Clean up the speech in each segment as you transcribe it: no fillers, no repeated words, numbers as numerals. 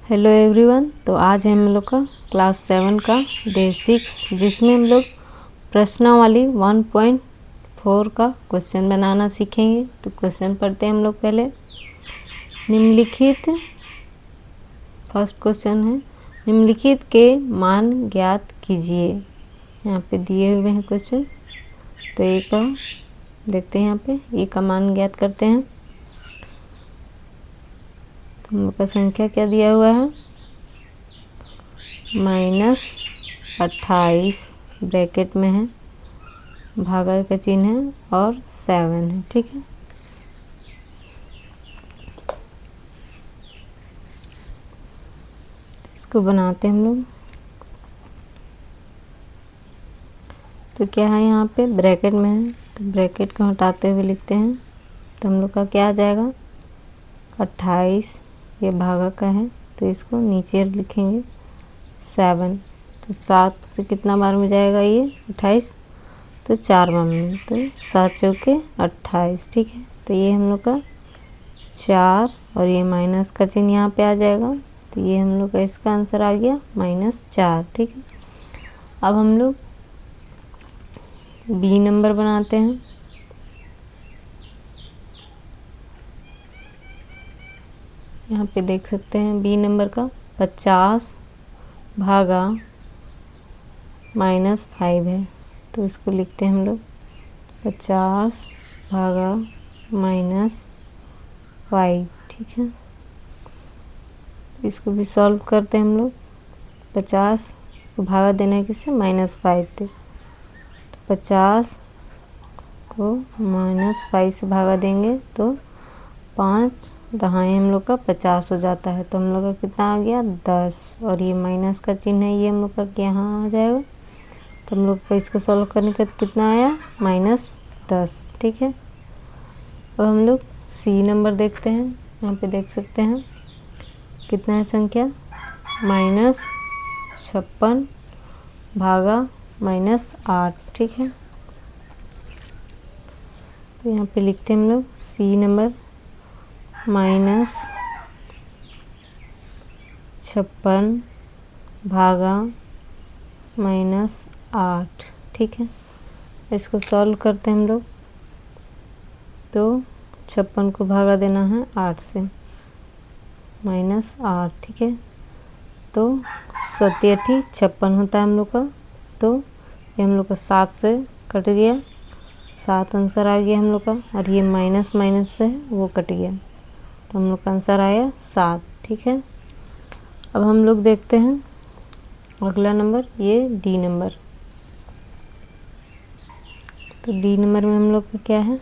Hello everyone. तो आज है हम लोग का क्लास 7 का डे 6, जिसमें हम लोग प्रश्नावली 1.4 का क्वेश्चन बनाना सीखेंगे। तो क्वेश्चन पढ़ते हैं हम लोग पहले। निम्नलिखित फर्स्ट क्वेश्चन है, निम्नलिखित के मान ज्ञात कीजिए। यहाँ पे दिए हुए हैं क्वेश्चन। तो ए का देखते हैं, यहाँ पे ए का मान ज्ञात करते हैं। तो हम लोग का संख्या क्या दिया हुआ है, -28 ब्रैकेट में है, भागा का चिन्ह है और 7 है। ठीक है, इसको बनाते हैं हम लोग। तो क्या है, यहाँ पे ब्रैकेट में है, तो ब्रैकेट को हटाते हुए लिखते हैं। तो हम लोग का क्या आ जाएगा, 28, ये भागा का है तो इसको नीचे लिखेंगे 7। तो 7 से कितना बार में जाएगा ये 28, तो 4 बार में, तो 7 चौके 28। ठीक है, तो ये हम लोग का 4 और ये माइनस का चिन्ह यहाँ पे आ जाएगा। तो ये हम लोग का इसका आंसर आ गया -4। ठीक है, अब हम लोग बी नंबर बनाते हैं। यहाँ पे देख सकते हैं बी नंबर का 50 भागा -5 है। तो इसको लिखते हैं हम लोग 50 भागा -5। ठीक है, इसको भी सॉल्व करते हैं हम लोग। 50 को भागा देना है किससे, -5 थे। तो 50 को -5 से भागा देंगे तो 5 दहाई हम लोग का 50 हो जाता है। तो हम लोग का कितना आ गया, 10। और ये माइनस का चिन्ह है, ये हम लोग का यहाँ आ जाएगा। तो हम लोग का इसको सॉल्व करने का कितना आया, -10। ठीक है, अब हम लोग सी नंबर देखते हैं। यहाँ पे देख सकते हैं कितना है संख्या, -56 भागा -8। ठीक है, तो यहाँ पे लिखते हैं हम लोग सी नंबर -56 भागा -8। ठीक है, इसको सॉल्व करते हैं हम लोग। तो 56 को भागा देना है 8 से, -8। ठीक है, तो 7 8 56 होता है हम लोग का। तो ये हम लोग का 7 से कट गया, 7 आंसर आ गया हम लोग का। और ये माइनस से वो कट गया, तो हम लोग का आंसर आया 7। ठीक है, अब हम लोग देखते हैं अगला नंबर, ये डी नंबर। तो डी नंबर में हम लोग का क्या है,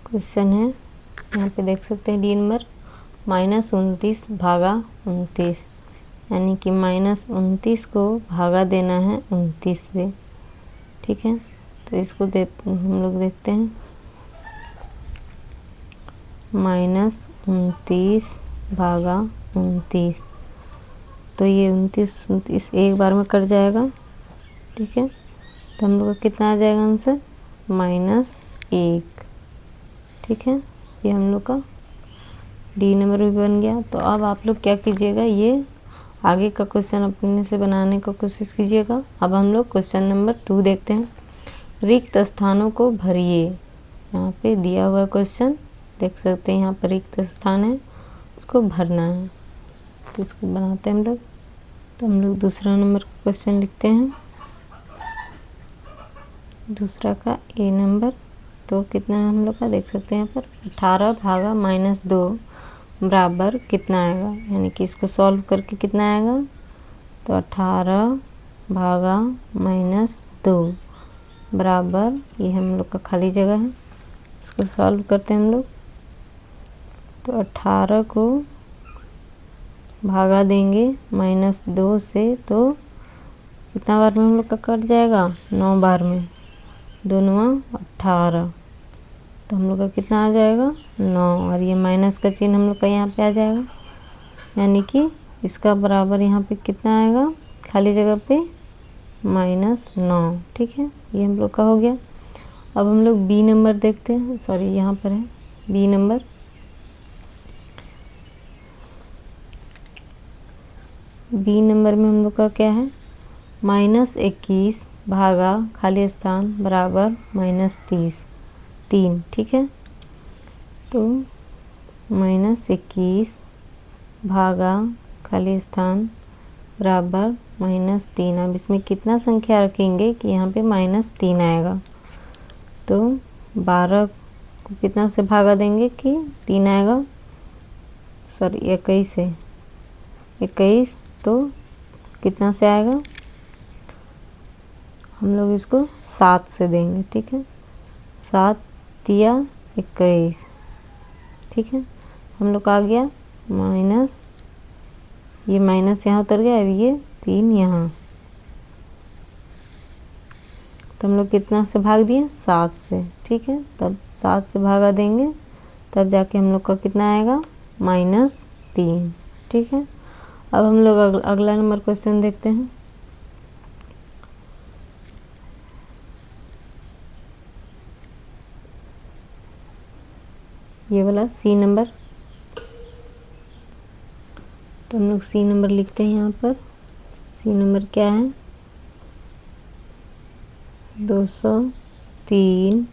क्वेश्चन है। यहाँ पे देख सकते हैं डी नंबर -29 भागा 29, यानी कि -29 को भागा देना है 29 से। ठीक है, तो इसको हम लोग देखते हैं -29 भागा 29। तो ये 29 एक बार में कट जाएगा। ठीक है, तो हम लोग का कितना आ जाएगा आंसर, -1। ठीक है, ये हम लोग का डी नंबर भी बन गया। तो अब आप लोग क्या कीजिएगा, ये आगे का क्वेश्चन अपने से बनाने का कोशिश कीजिएगा। अब हम लोग क्वेश्चन नंबर 2 देखते हैं। रिक्त स्थानों को भरिए। यहाँ पे दिया हुआ क्वेश्चन देख सकते हैं, यहाँ पर रिक्त स्थान है, उसको भरना है। तो इसको बनाते हैं हम लोग। तो हम लोग दूसरा नंबर का क्वेश्चन लिखते हैं, दूसरा का ए नंबर। तो कितना है हम लोग का, देख सकते हैं यहाँ पर 18 भागा -2 बराबर कितना आएगा, यानी कि इसको सॉल्व करके कितना आएगा। तो 18 भागा -2 बराबर, ये हम लोग का खाली जगह है, इसको सॉल्व करते हैं हम लोग। तो 18 को भागा देंगे -2 से, तो कितना बार में हम लोग का कट जाएगा, 9 बार में, 2 9 18। तो हम लोग का कितना आ जाएगा, 9। और ये माइनस का चिन्ह हम लोग का यहाँ पे आ जाएगा, यानी कि इसका बराबर यहाँ पे कितना आएगा, खाली जगह पे -9। ठीक है, ये हम लोग का हो गया। अब हम लोग बी नंबर देखते हैं, सॉरी यहाँ पर है बी नंबर। बी नंबर में हम लोग का क्या है, -21 भागा खाली स्थान बराबर -30 3, ठीक है। तो -21 भागा खाली स्थान बराबर -3। अब इसमें कितना संख्या रखेंगे कि यहाँ पे -3 आएगा। तो 12 को कितना से भागा देंगे कि 3 आएगा, सॉरी 21 से, 21 तो कितना से आएगा, हम लोग इसको 7 से देंगे, ठीक है। 7 या 21, ठीक है। हम लोग का आ गया माइनस, ये माइनस यहाँ उतर गया और ये 3 यहाँ, तो हम लोग कितना से भाग दिए, 7 से, ठीक है। तब 7 से भागा देंगे तब जाके हम लोग का कितना आएगा, -3, ठीक है। अब हम लोग अगला नंबर क्वेश्चन देखते हैं। ये वाला सी नंबर, तो हम लोग सी नंबर लिखते हैं यहाँ पर। सी नंबर क्या है, 203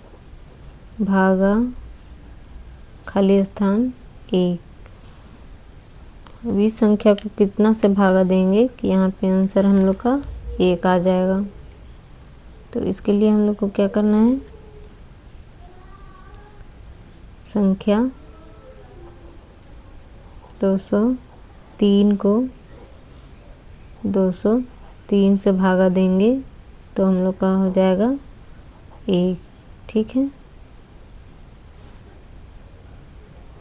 भागा खाली स्थान 1। अब इस संख्या को कितना से भागा देंगे कि यहाँ पे आंसर हम लोग का 1 आ जाएगा। तो इसके लिए हम लोग को क्या करना है, संख्या 203 को 203 से भागा देंगे तो हम लोग का हो जाएगा 1, ठीक है।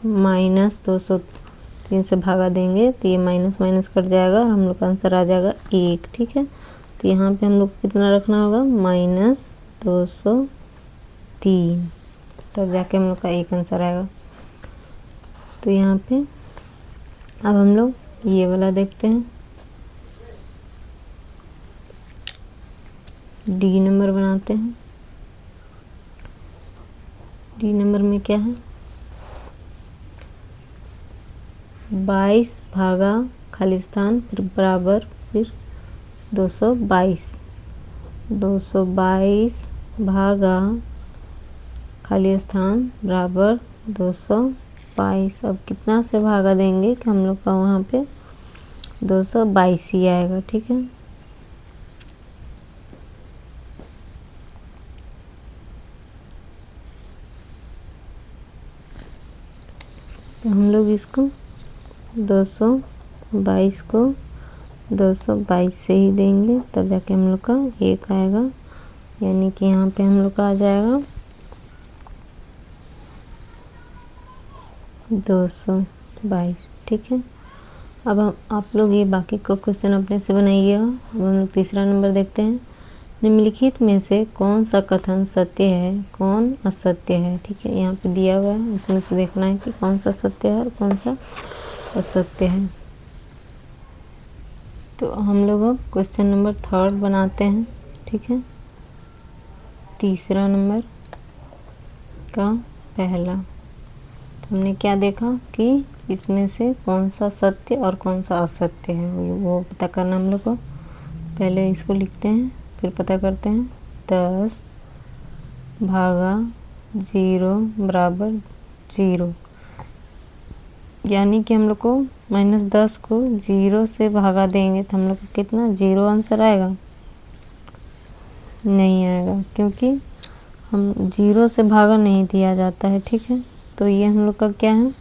-203 से भागा देंगे तो ये माइनस माइनस कट जाएगा और हम लोग का आंसर आ जाएगा 1, ठीक है। तो यहाँ पे हम लोग को कितना रखना होगा, -203, तब जाके हम लोग का 1 आंसर आएगा। तो यहाँ पे अब हम लोग ये वाला देखते हैं, डी नंबर बनाते हैं। डी नंबर में क्या है, 22 भागा खाली स्थान फिर बराबर फिर 222 भागा खाली स्थान बराबर 222। अब कितना से भागा देंगे कि हम लोग का वहाँ पे 222 ही आएगा, ठीक है। तो हम लोग इसको 222 को 222 से ही देंगे तब जाके हम लोग का 1 आएगा, यानी कि यहाँ पे हम लोग का आ जाएगा 222, ठीक है। अब आप लोग ये बाकी को क्वेश्चन अपने से बनाइएगा। अब हम लोग तीसरा नंबर देखते हैं। निम्नलिखित में से कौन सा कथन सत्य है, कौन असत्य है, ठीक है। यहाँ पे दिया हुआ है, उसमें से देखना है कि कौन सा सत्य है और कौन सा असत्य है। तो हम लोग अब क्वेश्चन नंबर 3 बनाते हैं, ठीक है। तीसरा नंबर का पहला, तो हमने क्या देखा कि इसमें से कौन सा सत्य और कौन सा असत्य है वो पता करना हम लोग को। पहले इसको लिखते हैं फिर पता करते हैं। 10 भागा 0 बराबर 0, यानी कि हम लोग को -10 को 0 से भागा देंगे तो हम लोग को कितना 0 आंसर आएगा, नहीं आएगा, क्योंकि हम 0 से भागा नहीं दिया जाता है, ठीक है। तो ये हम लोग का क्या है,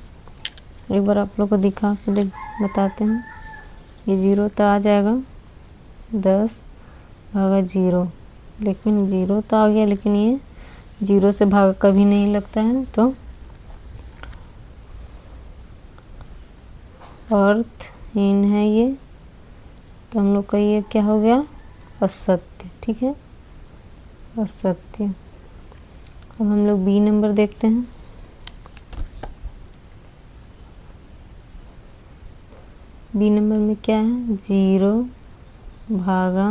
एक बार आप लोग को दिखा के बताते हैं। ये 0 तो आ जाएगा 10 भागा 0, लेकिन 0 तो आ गया, लेकिन ये 0 से भागा कभी नहीं लगता है, तो अर्थहीन है ये। तो हम लोग का ये क्या हो गया, असत्य, ठीक है, असत्य। अब हम लोग बी नंबर देखते हैं। बी नंबर में क्या है, 0 भागा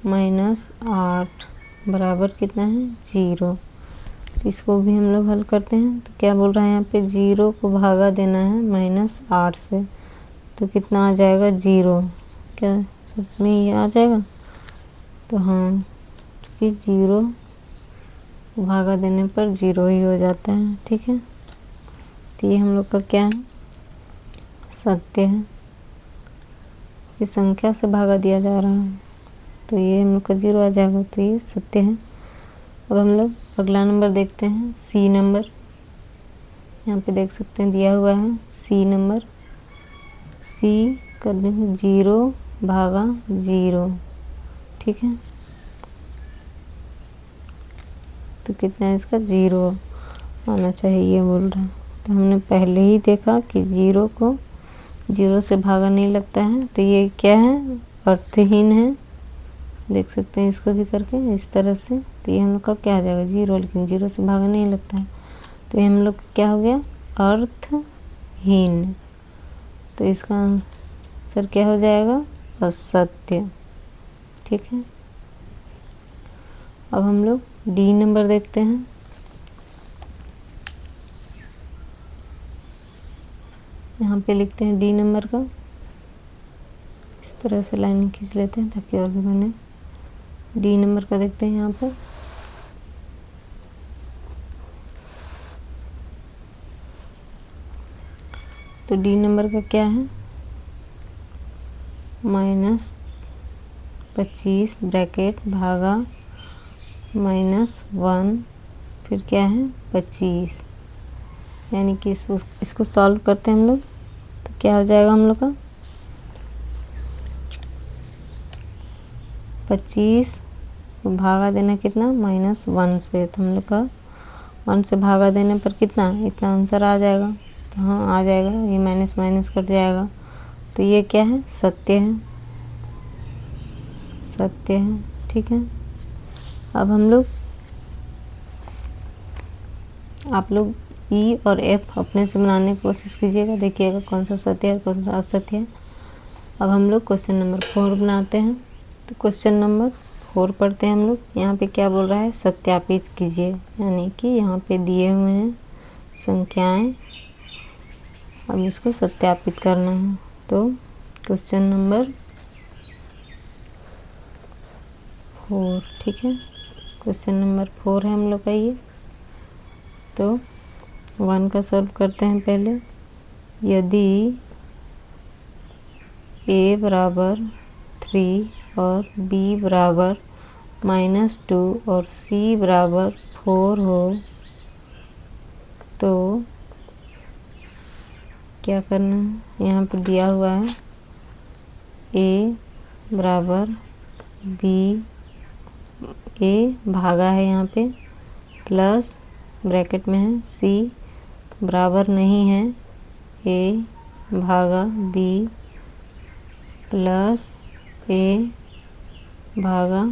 -8 बराबर कितना है 0। तो इसको भी हम लोग हल करते हैं। तो क्या बोल रहा है यहाँ पे, 0 को भागा देना है -8 से, तो कितना आ जाएगा 0। क्या सब में ये आ जाएगा? तो हाँ, क्योंकि 0 भागा देने पर 0 ही हो जाता है। ठीक है, तो ये हम लोग का क्या है, सत्य है। इस संख्या से भागा दिया जा रहा है तो ये हम लोग का 0 आ जाएगा, तो ये सत्य है। अब हम लोग अगला नंबर देखते हैं, सी नंबर। यहाँ पे देख सकते हैं दिया हुआ है सी नंबर। सी कर देंगे 0 भागा 0। ठीक है, तो कितना है इसका, 0 आना चाहिए ये बोल रहा है। तो हमने पहले ही देखा कि 0 को 0 से भागा नहीं लगता है, तो ये क्या है, अर्थहीन है। देख सकते हैं इसको भी करके इस तरह से। तो ये हम लोग का क्या आ जाएगा, 0, लेकिन 0 से भागा नहीं लगता है, तो ये हम लोग क्या हो गया, अर्थहीन। तो इसका आंसर क्या हो जाएगा, असत्य। ठीक है, अब हम लोग डी नंबर देखते हैं। यहाँ पे लिखते हैं डी नंबर का, इस तरह से लाइन खींच लेते हैं ताकि और भी बने। डी नंबर का देखते हैं यहाँ पर। तो डी नंबर का क्या है, -25 ब्रैकेट भागा -1, फिर क्या है 25, यानी कि इसको सॉल्व करते हैं हम लोग। तो क्या हो जाएगा हम लोग का, 25 को भागा देना कितना, -1 से, तो हम लोग का 1 से भागा देने पर कितना, इतना आंसर आ जाएगा। तो हाँ आ जाएगा, ये माइनस माइनस कट जाएगा। तो ये क्या है, सत्य है, सत्य है। ठीक है, अब हम लोग, आप लोग ई और एफ अपने से बनाने की कोशिश कीजिएगा, देखिएगा कौन सा सत्य है कौन सा असत्य है। अब हम लोग क्वेश्चन नंबर 4 बनाते हैं। तो क्वेश्चन नंबर 4 पढ़ते हैं हम लोग। यहाँ पे क्या बोल रहा है, सत्यापित कीजिए, यानी कि यहाँ पे दिए हुए हैं संख्याएं, अब इसको सत्यापित करना है। तो क्वेश्चन नंबर 4, ठीक है, क्वेश्चन नंबर 4 है हम लोग का ये। तो 1 का सॉल्व करते हैं पहले। यदि a बराबर 3 और b बराबर -2 और c बराबर 4 हो तो क्या करना है, यहाँ पर दिया हुआ है a बराबर b, a भागा है यहाँ पे, प्लस ब्रैकेट में है c बराबर नहीं है a भागा b प्लस a भागा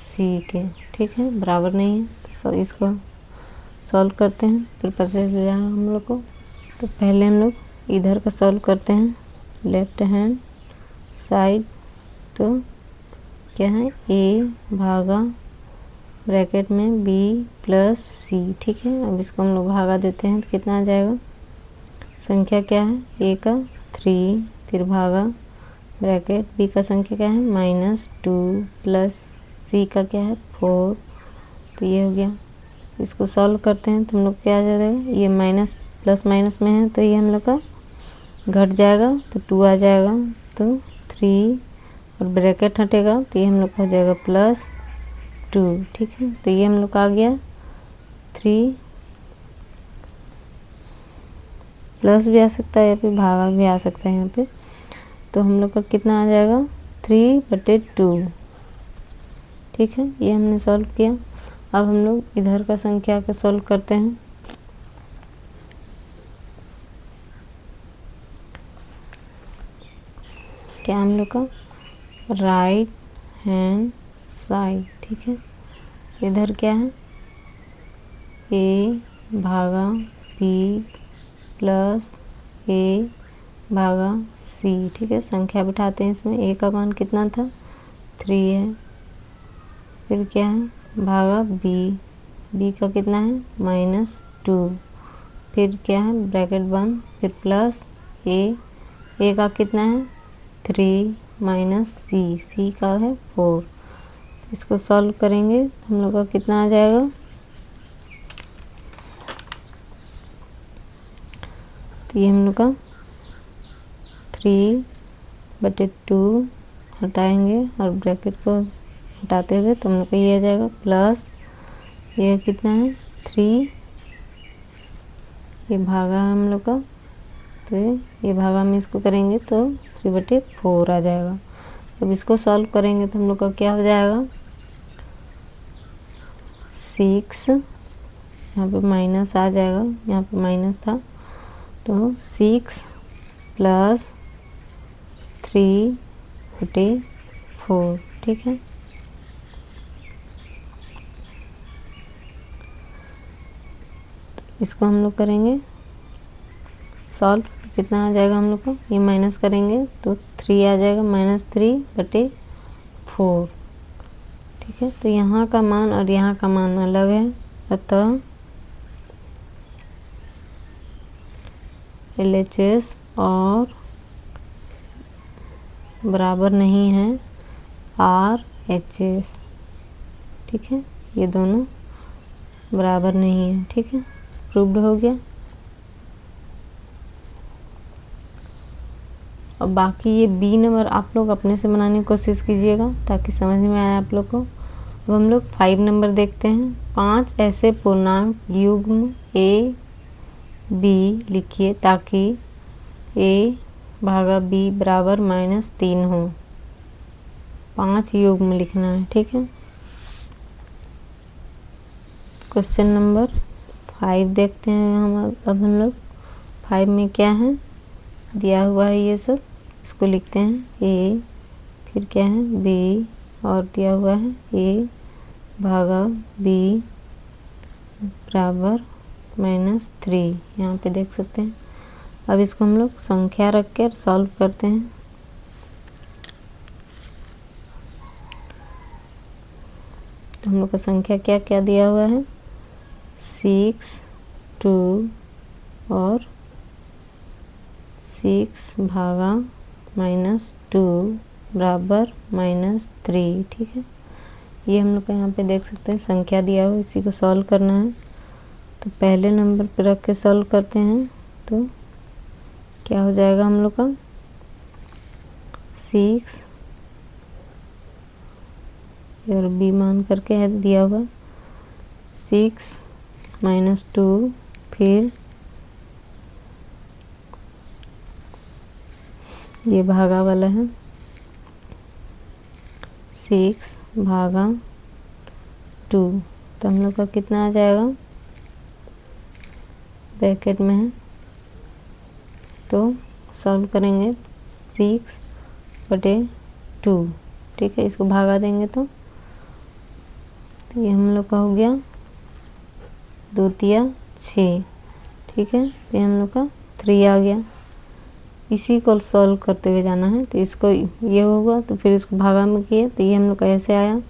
c के। ठीक है, बराबर नहीं है, तो इसको सॉल्व करते हैं, फिर पता चल जाएगा हम लोग को। तो पहले हम लोग इधर का सॉल्व करते हैं, लेफ्ट हैंड साइड। तो क्या है, a भागा ब्रैकेट में b प्लस c। ठीक है, अब इसको हम लोग भागा देते हैं तो कितना आ जाएगा, संख्या क्या है a का 3, फिर भागा ब्रैकेट b का संख्या क्या है -2 प्लस c का क्या है 4। तो ये हो गया, इसको सॉल्व करते हैं तो हम लोग क्या आ जाएगा, ये माइनस प्लस माइनस में है तो ये हम लोग का घट जाएगा, तो 2 आ जाएगा। तो 3 और ब्रैकेट हटेगा तो ये हम लोग का हो जाएगा +2। ठीक है, तो ये हम लोग का आ गया 3, प्लस भी आ सकता है या फिर भागा भी आ सकता है यहाँ पे। तो हम लोग का कितना आ जाएगा 3/2। ठीक है, ये हमने सॉल्व किया। अब हम लोग इधर का संख्या का सॉल्व करते हैं। क्या हम लोग का राइट हैंड साइड। ठीक है, इधर क्या है a भागा b प्लस a भागा c। ठीक है, संख्या बिठाते हैं इसमें। a का मान कितना था 3 है, फिर क्या है भागा b b का कितना है -2, फिर क्या है ब्रैकेट बंद, फिर प्लस a का कितना है 3 माइनस c का है 4। इसको सॉल्व करेंगे तो हम लोग का कितना आ जाएगा, तो ये हम लोग का 3/2 हटाएंगे और ब्रैकेट को हटाते हुए तो हम लोग का ये आ जाएगा प्लस ये कितना है 3, ये भागा है हम लोग का, तो ये भागा में इसको करेंगे तो 3/4 आ जाएगा। अब इसको सॉल्व करेंगे तो हम लोग का क्या हो जाएगा 6, यहाँ पे माइनस आ जाएगा, यहाँ पे माइनस था तो 6 + 3/4, ठीक है। इसको हम लोग करेंगे सॉल्व, कितना आ जाएगा हम लोग को, ये माइनस करेंगे तो 3 आ जाएगा, -3/4, ठीक है। तो यहाँ का मान और यहाँ का मान अलग है, अतः LHS और बराबर नहीं है RHS, ठीक है। ये दोनों बराबर नहीं है, ठीक है, प्रूव्ड हो गया। और बाकी ये B नंबर आप लोग अपने से बनाने की कोशिश कीजिएगा ताकि समझ में आए आप लोग को। अब हम लोग 5 नंबर देखते हैं। 5 ऐसे पूर्णांक युग्म A B लिखिए ताकि A/B बराबर -3 हो। 5 युग्म लिखना है, ठीक है। क्वेश्चन नंबर 5 देखते हैं अब हम लोग 5 में क्या है दिया हुआ है, ये सब इसको लिखते हैं A, फिर क्या है B और दिया हुआ है A/B बराबर -3, यहाँ पे देख सकते हैं। अब इसको हम लोग संख्या रख कर सॉल्व करते हैं। तो हम लोग का संख्या क्या क्या दिया हुआ है 6, 2 और 6/-2 बराबर -3, ठीक है। ये हम लोग का यहाँ पे देख सकते हैं संख्या दिया हुआ, इसी को सॉल्व करना है। तो पहले नंबर पे रख के सॉल्व करते हैं तो क्या हो जाएगा हम लोग का 6 और B मान करके है दिया हुआ 6 - 2, फिर ये भागा वाला है 6/2, तो हम लोग का कितना आ जाएगा ब्रैकेट में है तो सॉल्व करेंगे 6/2, ठीक है। इसको भागा देंगे तो ये हम लोग का हो गया 2 तिया 6, ठीक है। तो ये हम लोग का 3 आ गया। इसी को सॉल्व करते हुए जाना है, तो इसको ये होगा तो फिर इसको भागा में किए तो ये हम लोग का ऐसे आया,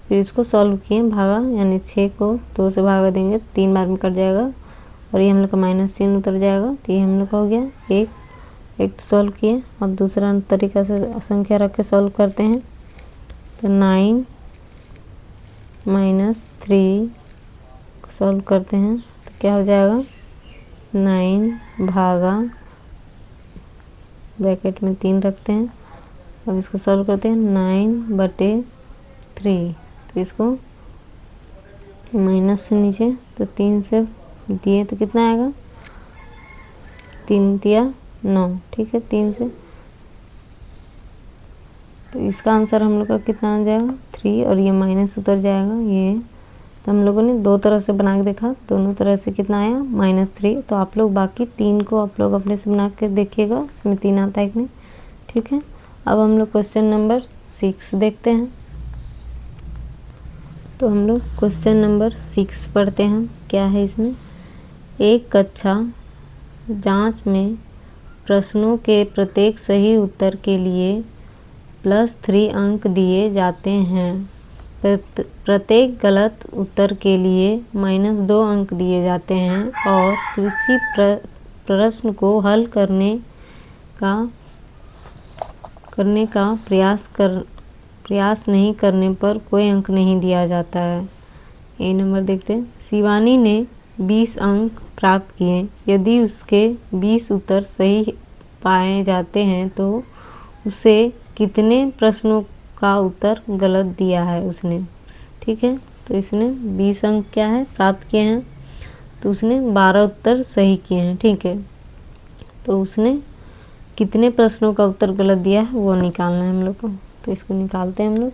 फिर इसको सॉल्व किए भागा, यानी 6 को 2 से भागा देंगे 3 बार में कट जाएगा और ये हम लोग का माइनस चिन्ह उतर जाएगा। तो ये हम लोग का हो गया एक तो सॉल्व किए। अब दूसरा तरीका से संख्या रख के सॉल्व करते हैं तो 9 - 3 सॉल्व करते हैं तो क्या हो जाएगा 9 ब्रैकेट में 3 रखते हैं। अब इसको सॉल्व करते हैं 9/3, तो इसको माइनस से नीचे तो 3 से दिए तो कितना आएगा 3 तिया 9, ठीक है। 3 से तो इसका आंसर हम लोग का कितना आ जाएगा 3 और ये माइनस उतर जाएगा ये। तो हम लोगों ने 2 तरह से बना के देखा, दोनों तरह से कितना आया -3। तो आप लोग बाकी 3 को आप लोग अपने से बना के देखिएगा, इसमें 3 आता है कि नहीं, ठीक है। अब हम लोग क्वेश्चन नंबर 6 देखते हैं। तो हम लोग क्वेश्चन नंबर 6 पढ़ते हैं। क्या है इसमें, एक कक्षा जांच में प्रश्नों के प्रत्येक सही उत्तर के लिए +3 अंक दिए जाते हैं। प्रत्येक गलत उत्तर के लिए -2 अंक दिए जाते हैं और किसी प्रश्न को हल करने का प्रयास नहीं करने पर कोई अंक नहीं दिया जाता है। ए नंबर देखते हैं। शिवानी ने 20 अंक प्राप्त किए। यदि उसके 20 उत्तर सही पाए जाते हैं तो उसे कितने प्रश्नों का उत्तर गलत दिया है उसने। ठीक है, तो इसने 20 अंक क्या है प्राप्त किए हैं, तो उसने 12 उत्तर सही किए हैं। ठीक है, तो उसने कितने प्रश्नों का उत्तर गलत दिया है वो निकालना है हम लोग को। तो इसको निकालते हैं हम लोग।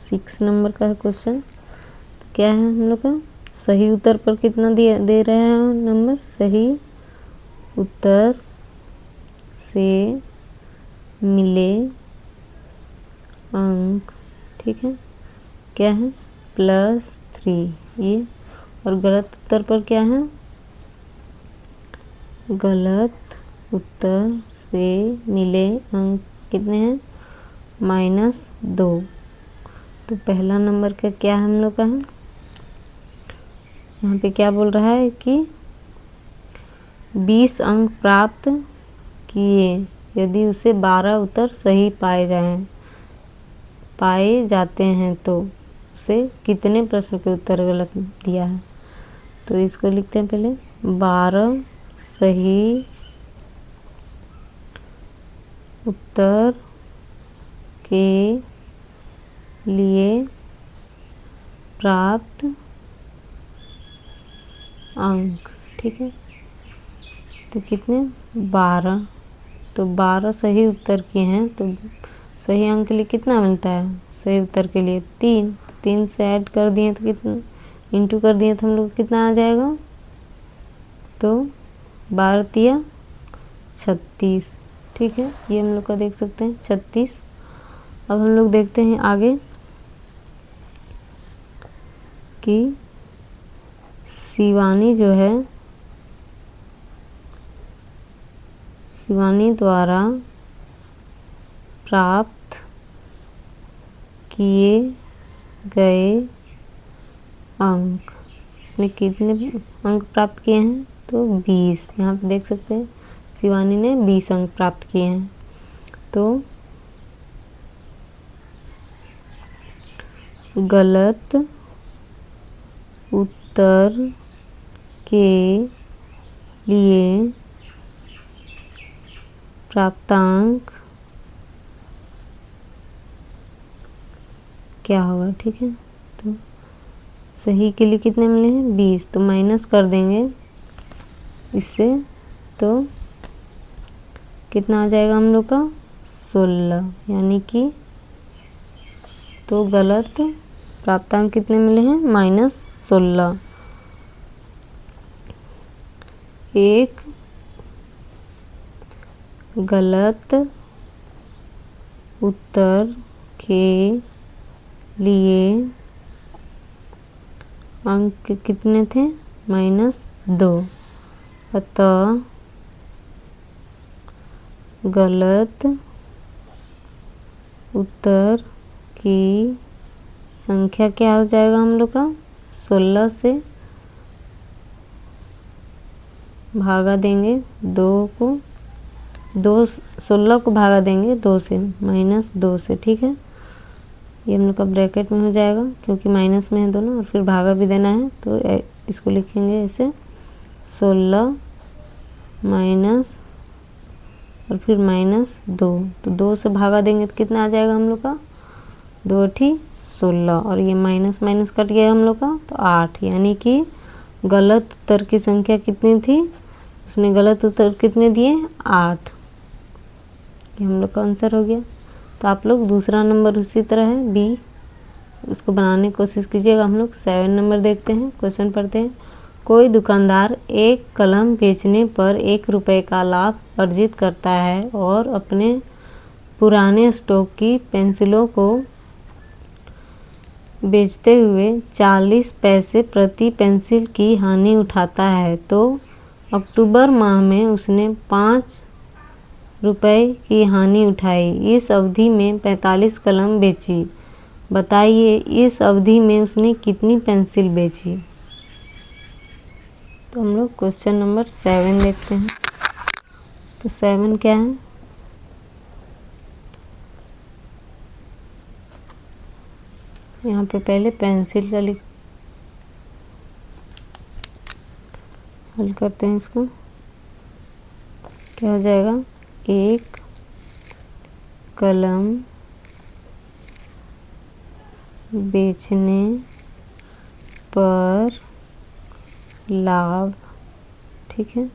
6 नंबर का क्वेश्चन। तो क्या है हम लोग का, सही उत्तर पर कितना दे रहे हैं नंबर, सही उत्तर से मिले अंक। ठीक है, क्या है +3 ये, और गलत उत्तर पर क्या है, गलत उत्तर से मिले अंक कितने हैं, -2। तो पहला नंबर का क्या हम लोग का है, यहाँ पे क्या बोल रहा है कि 20 अंक प्राप्त किए यदि उसे 12 उत्तर सही पाए जाते हैं तो उसे कितने प्रश्न के उत्तर गलत दिया है। तो इसको लिखते हैं पहले, 12 सही उत्तर के लिए प्राप्त अंक। ठीक है, तो कितने 12, तो 12 सही उत्तर किए हैं तो सही अंक के लिए कितना मिलता है, सही उत्तर के लिए 3। तो 3 से ऐड कर दिए तो कितना, इंटू कर दिए तो हम लोग कितना आ जाएगा, तो 12 × 36। ठीक है, ये हम लोग का देख सकते हैं 36। अब हम लोग देखते हैं आगे कि शिवानी जो है, शिवानी द्वारा प्राप्त किए गए अंक, इसने कितने अंक प्राप्त किए हैं, तो 20। यहाँ पे देख सकते हैं शिवानी ने 20 अंक प्राप्त किए हैं। तो गलत उत्तर के लिए प्राप्तांक क्या होगा। ठीक है, तो सही के लिए कितने मिले हैं, 20, तो माइनस कर देंगे इससे, तो कितना आ जाएगा हम लोग का 16, यानी कि तो गलत प्राप्तांक कितने मिले हैं, -16। एक गलत उत्तर के लिए अंक कितने थे, -2। अतः गलत उत्तर की संख्या क्या हो जाएगा हम लोग का, 16 से भागा देंगे 2 को, 16 को भागा देंगे 2 से, -2 से। ठीक है, ये हम लोग का ब्रैकेट में हो जाएगा क्योंकि माइनस में है दोनों, और फिर भागा भी देना है, तो इसको लिखेंगे ऐसे 16 माइनस और फिर -2, तो 2 से भागा देंगे तो कितना आ जाएगा हम लोग का, 2 × 16, और ये माइनस माइनस कट गया हम लोग का, तो 8। यानी कि गलत उत्तर की संख्या कितनी थी, उसने गलत उत्तर कितने दिए, 8। ये हम लोग का आंसर हो गया। तो आप लोग दूसरा नंबर उसी तरह है बी, उसको बनाने की कोशिश कीजिएगा। हम लोग 7 नंबर देखते हैं, क्वेश्चन पढ़ते हैं। कोई दुकानदार एक कलम बेचने पर 1 रुपये का लाभ अर्जित करता है और अपने पुराने स्टॉक की पेंसिलों को बेचते हुए 40 पैसे प्रति पेंसिल की हानि उठाता है, तो अक्टूबर माह में उसने 5 रुपए की हानि उठाई। इस अवधि में 45 कलम बेची। बताइए इस अवधि में उसने कितनी पेंसिल बेची। तो हम लोग क्वेश्चन नंबर 7 देखते हैं। तो 7 क्या है, यहाँ पे पहले पेंसिल का हल करते हैं इसको। क्या हो जाएगा, एक कलम बेचने पर लाभ। ठीक है,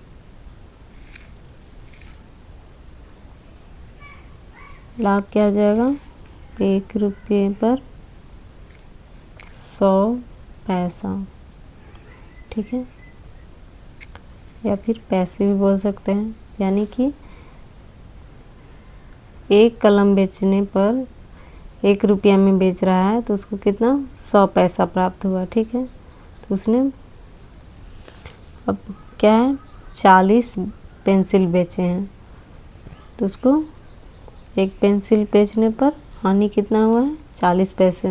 लाभ क्या हो जाएगा, 1 रुपये पर 100 पैसा। ठीक है, या फिर पैसे भी बोल सकते हैं। यानी कि 1 कलम बेचने पर 1 रुपया में बेच रहा है तो उसको कितना, 100 पैसा प्राप्त हुआ। ठीक है, तो उसने अब क्या है, 40 पेंसिल बेचे हैं तो उसको 1 पेंसिल बेचने पर हानि कितना हुआ है, 40 पैसे।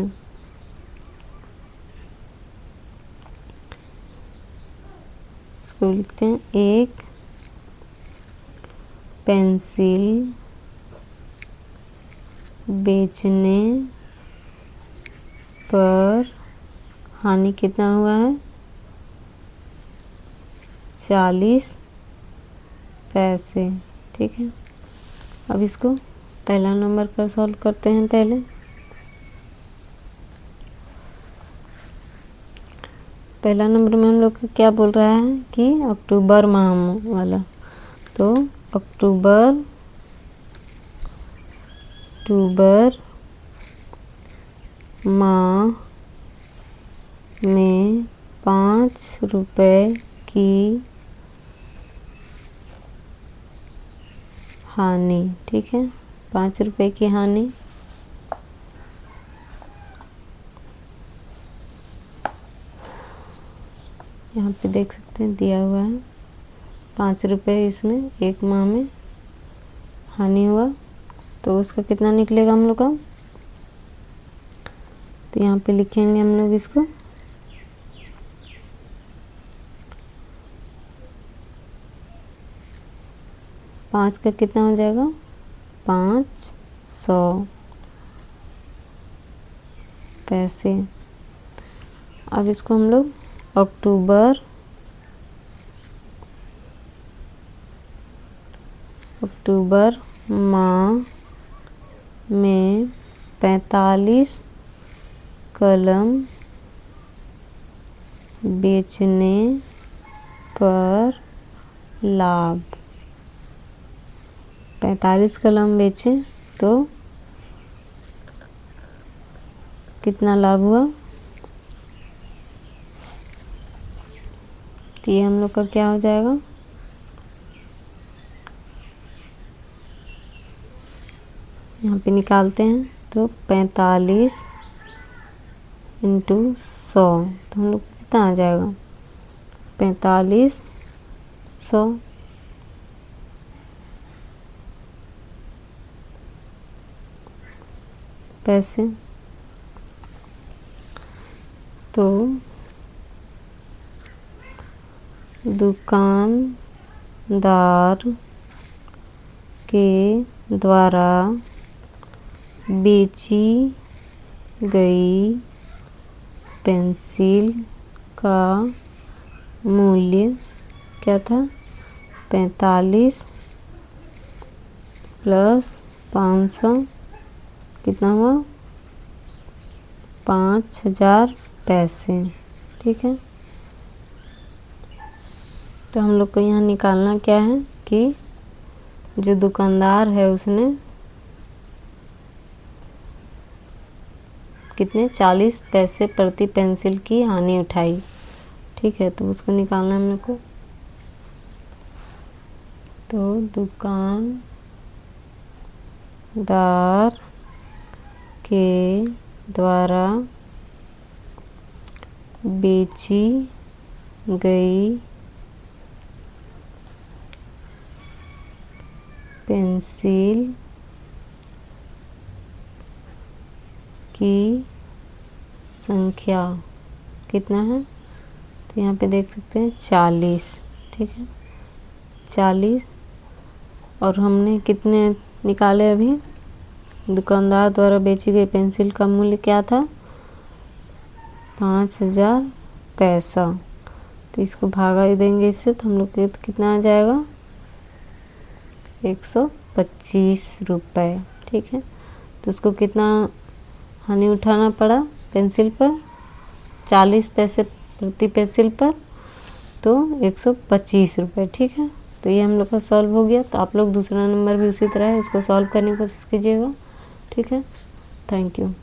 इसको लिखते हैं, 1 पेंसिल बेचने पर हानि कितना हुआ है, 40 पैसे। ठीक है, अब इसको पहला नंबर का सॉल्व करते हैं। पहला नंबर में हम लोग को क्या बोल रहा है कि अक्टूबर माह वाला। तो अक्टूबर माह में 5 रुपए की हानि। ठीक है, 5 रुपए की हानि। यहाँ पे देख सकते हैं दिया हुआ है 5 रुपए इसमें 1 माह में हानि हुआ, तो उसका कितना निकलेगा हम लोग का। तो यहाँ पे लिखेंगे हम लोग इसको, पाँच का कितना हो जाएगा, 500 पैसे। अब इसको हम लोग अक्टूबर माह में 45 कलम बेचने पर लाभ। 45 कलम बेचे तो कितना लाभ हुआ। तो ये हम लोग का क्या हो जाएगा, यहाँ पे निकालते हैं तो 45 × 100, तो हम लोग कितना आ जाएगा, 4500 पैसे। तो दुकानदार के द्वारा बेची गई पेंसिल का मूल्य क्या था, 45 + 500 कितना हुआ, 5000 पैसे। ठीक है, तो हम लोग को यहाँ निकालना क्या है कि जो दुकानदार है उसने कितने 40 पैसे प्रति पेंसिल की हानि उठाई। ठीक है, तो उसको निकालना है हम लोग को। तो दुकानदार के द्वारा बेची गई पेंसिल की संख्या कितना है, तो यहाँ पे देख सकते हैं 40, ठीक है 40। और हमने कितने निकाले अभी, दुकानदार द्वारा बेची गई पेंसिल का मूल्य क्या था, 5000 पैसा। तो इसको भागा ही देंगे इससे, तो हम लोग के कितना आ जाएगा 125 रुपये, ठीक है। तो उसको कितना हानि उठाना पड़ा पेंसिल पर, 40 पैसे प्रति पेंसिल पर, तो 125 रुपये, ठीक है। तो ये हम लोग का सॉल्व हो गया। तो आप लोग दूसरा नंबर भी उसी तरह है उसको सॉल्व करने की कोशिश कीजिएगा, ठीक है। Thank you.